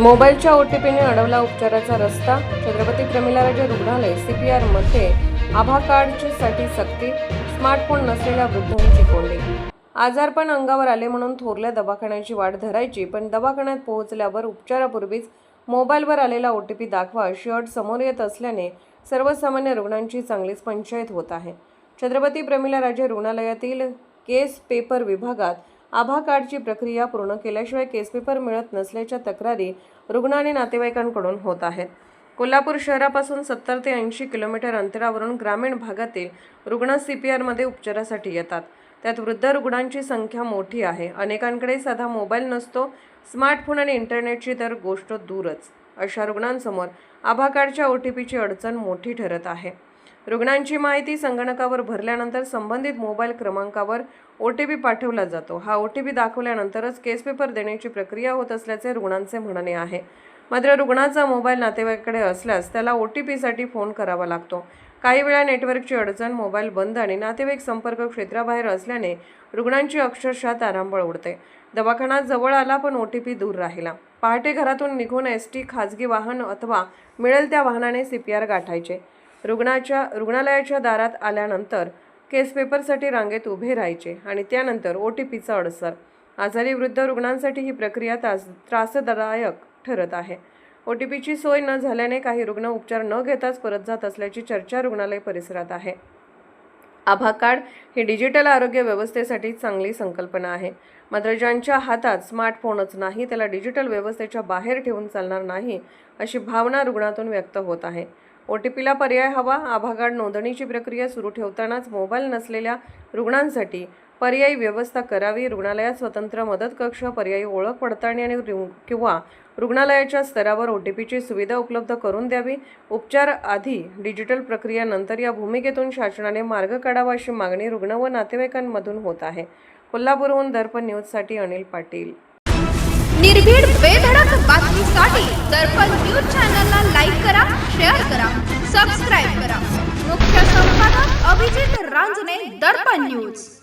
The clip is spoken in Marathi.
मोबाईलच्या ओटीपीने अडवला उपचाराचा रस्ता. छत्रपती प्रमिलाराजे रुग्णालय CPR मध्ये आभा कार्डसाठी सक्ती. स्मार्टफोन नसलेल्या वृद्धांची कोंडी. आजारपण अंगावर आले म्हणून थोरल्या दवाखान्याची वाट धरायची, पण दवाखान्यात पोहोचल्यावर उपचारापूर्वीच मोबाईलवर आलेला OTP दाखवा अशी अट समोर येत असल्याने सर्वसामान्य रुग्णांची चांगलीच पंचायत होत आहे. छत्रपती प्रमिलाराजे रुग्णालयातील केस पेपर विभागात आभा कार्डची प्रक्रिया पूर्ण केल्याशिवाय केस पेपर मिळत नसल्याच्या तक्रारी रुग्ण आणि नातेवाईकांकडून होत आहेत. कोल्हापूर शहरापासून 70 ते 80 किलोमीटर अंतरावरून ग्रामीण भागातील रुग्ण CPR मध्ये उपचारासाठी येतात. त्यात वृद्ध रुग्णांची संख्या मोठी आहे. अनेकांकडे साधा मोबाईल नसतो, स्मार्टफोन आणि इंटरनेटची तर गोष्ट दूरच. अशा रुग्णांसमोर आभा कार्डच्या OTPची अडचण मोठी ठरत आहे. रुग्णांची माहिती संगणकावर भरल्यानंतर संबंधित मोबाईल क्रमांकावर OTP पाठवला जातो. हा OTP दाखवल्यानंतरच केस पेपर देण्याची प्रक्रिया होत असल्याचे रुग्णांचे म्हणणे आहे. मात्र रुग्णाचा मोबाईल नातेवाईकाकडे असल्यास त्याला OTPसाठी फोन करावा लागतो. काही वेळा नेटवर्कची अडचण, मोबाईल बंद आणि नातेवाईक संपर्क क्षेत्राबाहेर असल्याने रुग्णांची अक्षरशः तारांबळ उडते. दवाखाना जवळ आला पण OTP दूर राहिला. पहाटे घरातून निघून ST, खाजगी वाहन अथवा मिळेल त्या वाहनाने CPR गाठायचे. रुग्णालयाच्या दारात आल्यानंतर केस पेपरसाठी रांगेत उभे राहायचे आणि त्यानंतर OTPचा अडसर. आजारी वृद्ध रुग्णांसाठी ही प्रक्रिया त्रासदायक ठरत आहे. OTPची सोय न झाल्याने काही रुग्ण उपचार न घेताच परत जात असल्याची चर्चा रुग्णालय परिसरात आहे. आभा कार्ड ही डिजिटल आरोग्य व्यवस्थेसाठी चांगली संकल्पना आहे. मात्र ज्यांच्या हातात स्मार्टफोनच नाही त्याला डिजिटल व्यवस्थेच्या बाहेर ठेवून चालणार नाही अशी भावना रुग्णातून व्यक्त होत आहे. OTPला पर्याय हवा. आभा कार्ड नोंदणीची प्रक्रिया सुरू ठेवतानाच मोबाईल नसलेल्या रुग्णांसाठी पर्यायी व्यवस्था करावी. रुग्णालयात स्वतंत्र मदत कक्ष, पर्यायी ओळख पडताळणी आणि किंवा रुग्णालयाच्या स्तरावर OTPची सुविधा उपलब्ध करून द्यावी. उपचार आधी, डिजिटल प्रक्रिया नंतर या भूमिकेतून शासनाने मार्ग काढावा अशी मागणी रुग्ण व नातेवाईकांमधून होत आहे. कोल्हापूरहून दर्पण न्यूजसाठी अनिल पाटील. निर्भीड बेधडक बातमीसाठी दर्पण न्यूज चॅनलला लाईक करा, शेअर करा, सबस्क्राईब करा. मुख्य संपादक अभिजित रांजणे, दर्पण न्यूज.